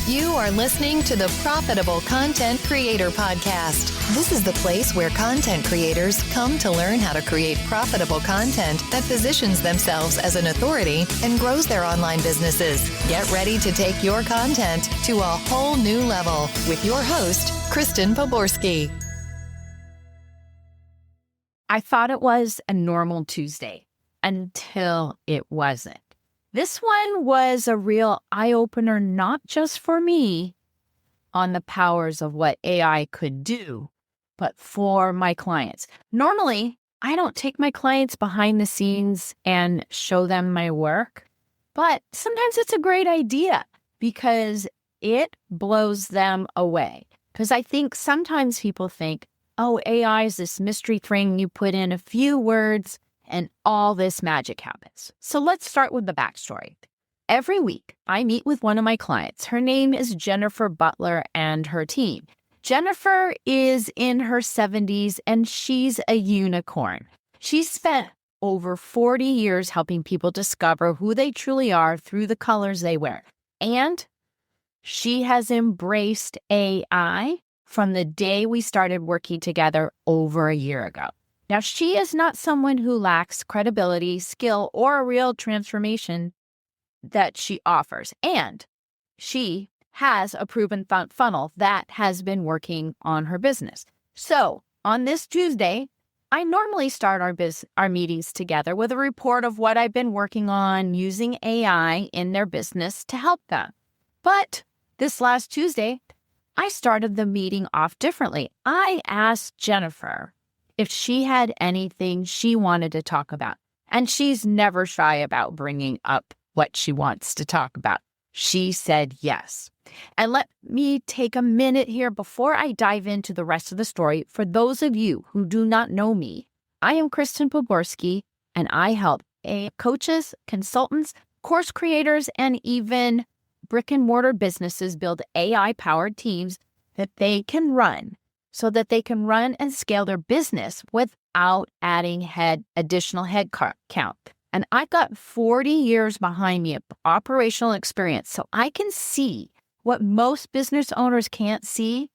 You are listening to the Profitable Content Creator Podcast. This is the place where content creators come to learn how to create profitable content that positions themselves as an authority and grows their online businesses. Get ready to take your content to a whole new level with your host, Kristen Poborsky. I thought it was a normal Tuesday until it wasn't. This one was a real eye-opener, not just for me on the powers of what AI could do, but for my clients. Normally, I don't take my clients behind the scenes and show them my work, but sometimes it's a great idea because it blows them away. Because I think sometimes people think, oh, AI is this mystery thing you put in a few words and all this magic happens. So let's start with the backstory. Every week, I meet with one of my clients. Her name is Jennifer Butler and her team. Jennifer is in her 70s and she's a unicorn. She's spent over 40 years helping people discover who they truly are through the colors they wear. And she has embraced AI from the day we started working together over a year ago. Now, she is not someone who lacks credibility, skill, or a real transformation that she offers. And she has a proven funnel that has been working on her business. So on this Tuesday, I normally start our meetings together with a report of what I've been working on using AI in their business to help them. But this last Tuesday, I started the meeting off differently. I asked Jennifer if she had anything she wanted to talk about. And she's never shy about bringing up what she wants to talk about. She said yes. And let me take a minute here before I dive into the rest of the story. For those of you who do not know me, I am Kristen Poborsky, and I help coaches, consultants, course creators, and even brick and mortar businesses build AI-powered teams that they can run so that they can run and scale their business without adding additional head count. And I've got 40 years behind me of operational experience, so I can see what most business owners can't see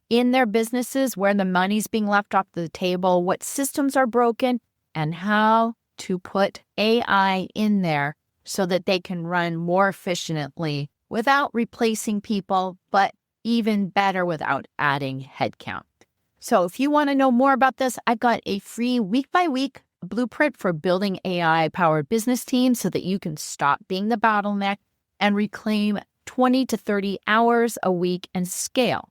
in their businesses, where the money's being left off the table, what systems are broken, and how to put AI in there so that they can run more efficiently without replacing people, but even better without adding headcount. So if you want to know more about this, I've got a free week-by-week blueprint for building AI-powered business teams so that you can stop being the bottleneck and reclaim 20 to 30 hours a week and scale,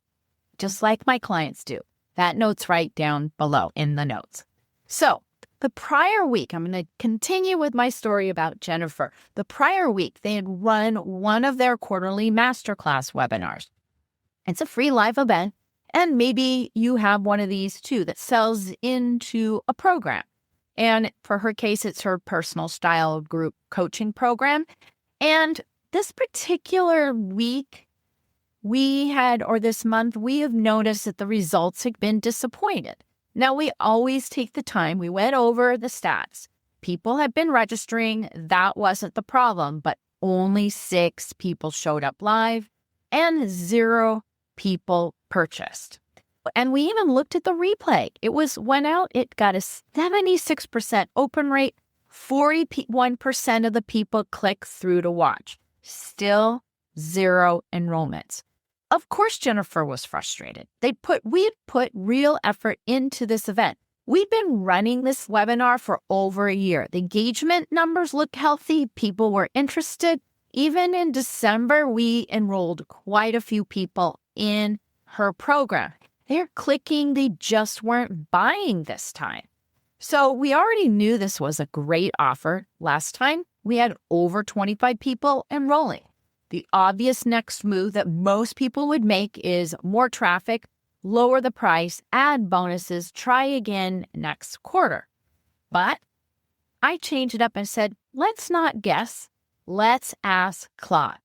just like my clients do. That note's right down below in the notes. So the prior week, I'm going to continue with my story about Jennifer. The prior week, they had run one of their quarterly masterclass webinars. It's a free live event, and maybe you have one of these too that sells into a program. And for her case, it's her personal style group coaching program. And this particular week, this month, we have noticed that the results have been disappointed. Now, we always take the time. We went over the stats. People have been registering. That wasn't the problem, but only 6 people showed up live and 0 people purchased. And we even looked at the replay. Went out, it got a 76% open rate, 41% of the people clicked through to watch. Still 0 enrollments. Of course, Jennifer was frustrated. We had put real effort into this event. We've been running this webinar for over a year. The engagement numbers look healthy. People were interested. Even in December, we enrolled quite a few people in her program. They're clicking, they just weren't buying this time. So we already knew this was a great offer. Last time, we had over 25 people enrolling. The obvious next move that most people would make is more traffic, lower the price, add bonuses, try again next quarter. But I changed it up and said, let's not guess. Let's ask Claude.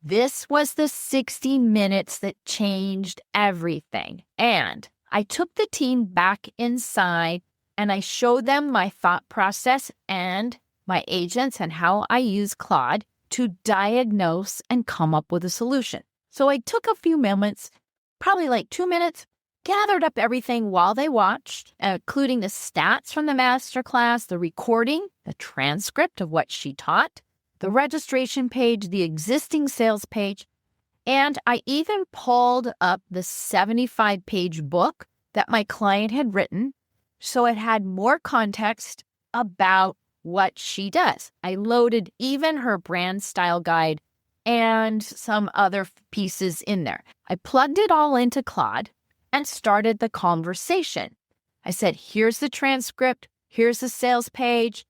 This was the 60 minutes that changed everything. And I took the team back inside and I showed them my thought process and my agents and how I use Claude to diagnose and come up with a solution. So I took a few moments, probably like 2 minutes, gathered up everything while they watched, including the stats from the masterclass, the recording, the transcript of what she taught, the registration page, the existing sales page, and I even pulled up the 75-page book that my client had written, so it had more context about what she does. I loaded even her brand style guide and some other pieces in there. I plugged it all into Claude and started the conversation. I said, here's the transcript, here's the sales page,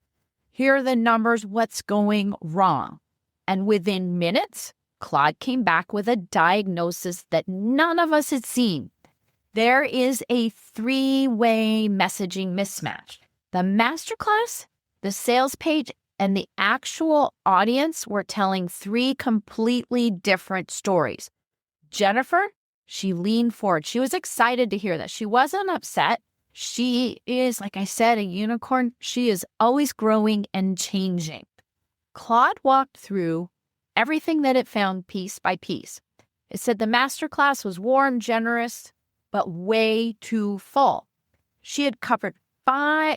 here are the numbers, what's going wrong? And within minutes, Claude came back with a diagnosis that none of us had seen. There is a 3-way messaging mismatch. The masterclass, the sales page, and the actual audience were telling 3 completely different stories. Jennifer, she leaned forward. She was excited to hear that. She wasn't upset. She is, like I said, a unicorn. She is always growing and changing. Claude walked through everything that it found piece by piece. It said the masterclass was warm, generous, but way too full. She had covered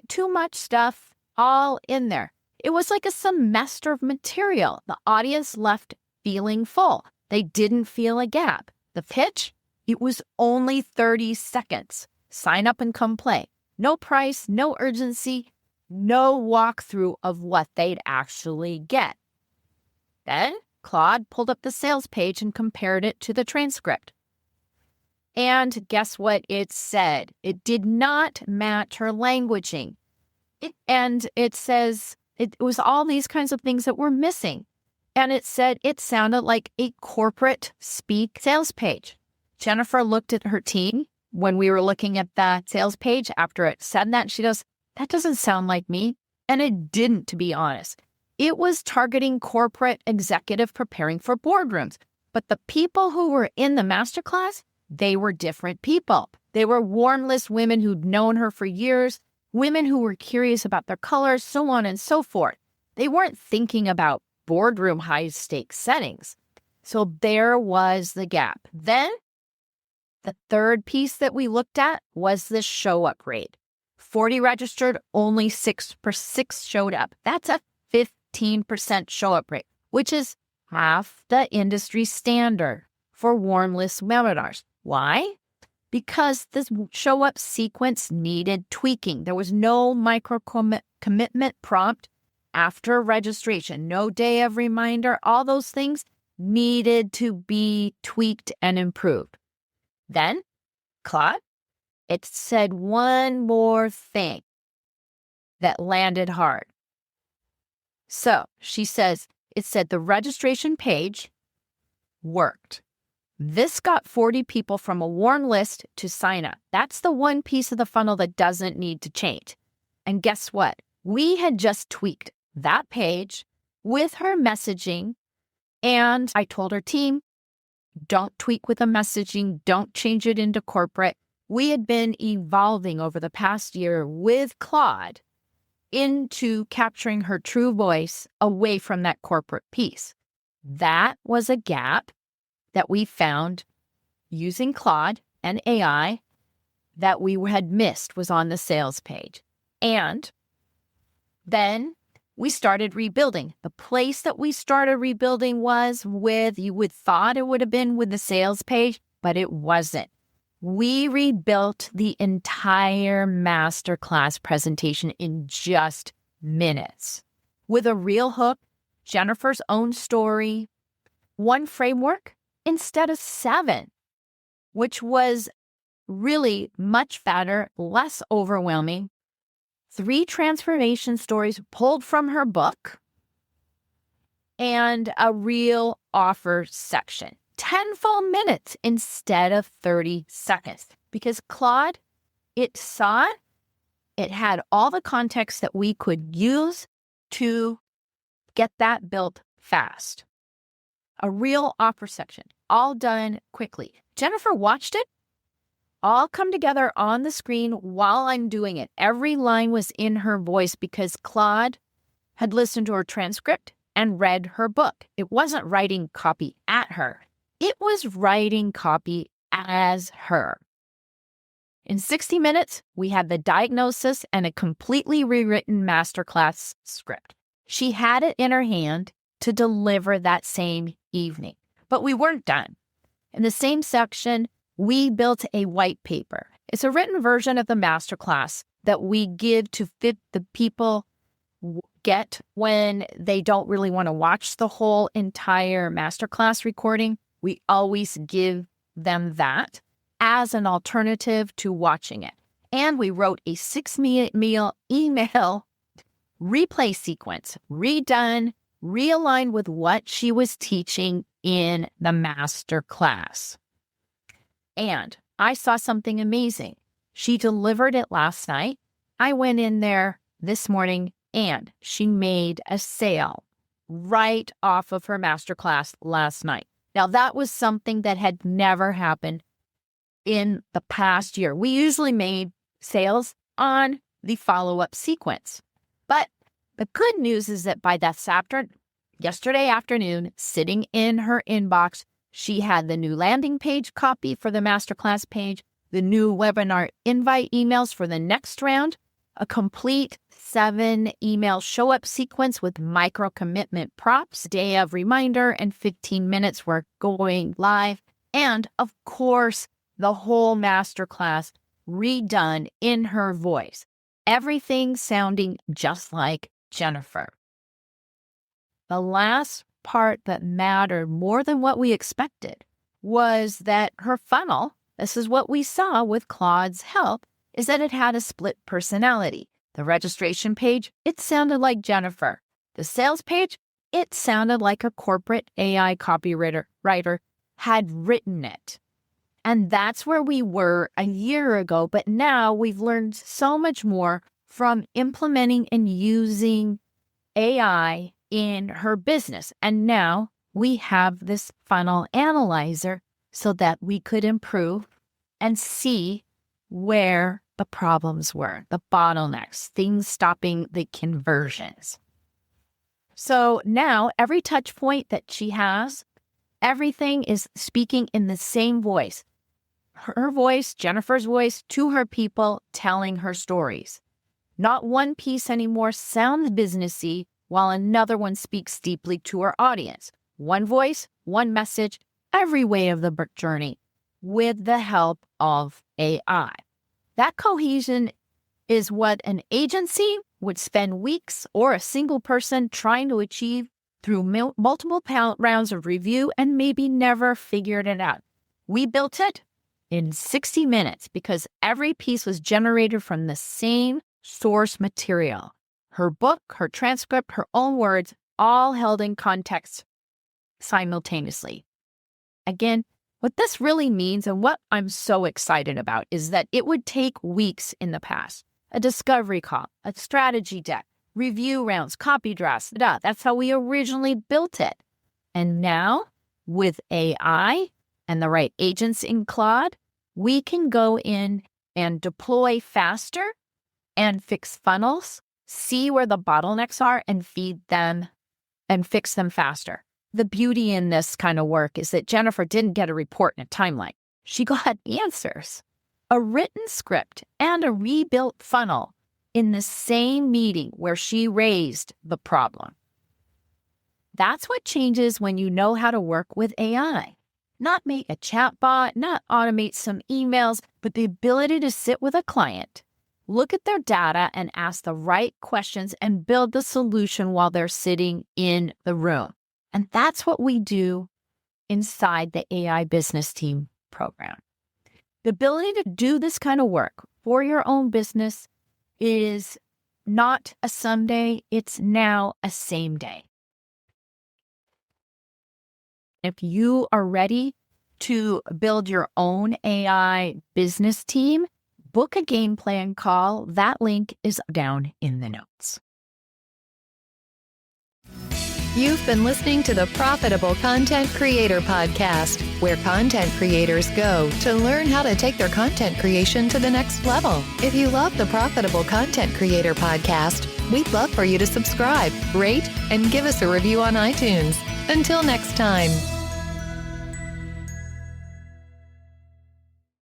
too much stuff all in there. It was like a semester of material. The audience left feeling full. They didn't feel a gap. The pitch, it was only 30 seconds. Sign up and come play. No price, no urgency, no walkthrough of what they'd actually get. Then Claude pulled up the sales page and compared it to the transcript. And guess what it said? It did not match her languaging. It says it was all these kinds of things that were missing. And it said it sounded like a corporate speak sales page. Jennifer looked at her team when we were looking at that sales page after it said that. She goes, that doesn't sound like me. And it didn't, to be honest. It was targeting corporate executive preparing for boardrooms. But the people who were in the masterclass, they were different people. They were warm list women who'd known her for years, women who were curious about their colors, so on and so forth. They weren't thinking about boardroom high-stakes settings. So there was the gap. Then the third piece that we looked at was the show-up rate. 40 registered, only 6 showed up. That's a 15% show-up rate, which is half the industry standard for warm list webinars. Why? Because the show-up sequence needed tweaking. There was no micro-commitment prompt after registration, no day of reminder. All those things needed to be tweaked and improved. Then, Claude, it said one more thing that landed hard. So she says, it said the registration page worked. This got 40 people from a warm list to sign up. That's the one piece of the funnel that doesn't need to change. And guess what? We had just tweaked that page with her messaging. And I told her team, don't tweak with the messaging. Don't change it into corporate. We had been evolving over the past year with Claude into capturing her true voice away from that corporate piece. That was a gap that we found using Claude and AI that we had missed was on the sales page. And then we started rebuilding. The place that we started rebuilding was with, you would thought it would have been with the sales page, but it wasn't. We rebuilt the entire masterclass presentation in just minutes with a real hook, Jennifer's own story, one framework instead of 7, which was really much fatter, less overwhelming. 3 transformation stories pulled from her book and a real offer section. 10 full minutes instead of 30 seconds. Because Claude, it had all the context that we could use to get that built fast. A real offer section, all done quickly. Jennifer watched it all come together on the screen while I'm doing it. Every line was in her voice because Claude had listened to her transcript. and read her book. It wasn't writing copy at her. It was writing copy as her. In 60 minutes, we had the diagnosis and a completely rewritten masterclass script. She had it in her hand to deliver that same evening. But we weren't done. In the same section, we built a white paper. It's a written version of the masterclass that we give to fit the people get when they don't really want to watch the whole entire masterclass recording. We always give them that as an alternative to watching it. And we wrote a 6-minute email replay sequence, redone, realigned with what she was teaching in the master class. And I saw something amazing. She delivered it last night. I went in there this morning and she made a sale right off of her masterclass last night. Now, that was something that had never happened in the past year. We usually made sales on the follow-up sequence. But the good news is that by yesterday afternoon, sitting in her inbox, she had the new landing page copy for the masterclass page, the new webinar invite emails for the next round, a complete 7-email show-up sequence with micro-commitment props, day of reminder, and 15 minutes we're going live, and of course, the whole masterclass redone in her voice. Everything sounding just like Jennifer. The last part that mattered more than what we expected was that her funnel, this is what we saw with Claude's help, is that it had a split personality. The registration page, it sounded like Jennifer. The sales page, it sounded like a corporate AI copywriter had written it. And that's where we were a year ago, but now we've learned so much more from implementing and using AI in her business. And now we have this funnel analyzer so that we could improve and see where the problems were, the bottlenecks, things stopping the conversions. So now every touch point that she has, everything is speaking in the same voice. Her voice, Jennifer's voice, to her people, telling her stories. Not one piece anymore sounds businessy, while another one speaks deeply to her audience. One voice, one message, every way of the journey, with the help of AI. That cohesion is what an agency would spend weeks or a single person trying to achieve through multiple rounds of review and maybe never figured it out. We built it in 60 minutes because every piece was generated from the same source material. Her book, her transcript, her own words, all held in context simultaneously. Again, what this really means and what I'm so excited about is that it would take weeks in the past. A discovery call, a strategy deck, review rounds, copy drafts. That's how we originally built it. And now, with AI and the right agents in Claude, we can go in and deploy faster and fix funnels, see where the bottlenecks are and feed them and fix them faster. The beauty in this kind of work is that Jennifer didn't get a report in a timeline. She got answers, a written script, and a rebuilt funnel in the same meeting where she raised the problem. That's what changes when you know how to work with AI. Not make a chatbot, not automate some emails, but the ability to sit with a client, look at their data and ask the right questions and build the solution while they're sitting in the room. And that's what we do inside the AI Business Team program. The ability to do this kind of work for your own business is not a someday, it's now a same day. If you are ready to build your own AI business team, book a game plan call. That link is down in the notes. You've been listening to the Profitable Content Creator Podcast, where content creators go to learn how to take their content creation to the next level. If you love the Profitable Content Creator Podcast, We'd love for you to subscribe, rate, and give us a review on iTunes. Until next time.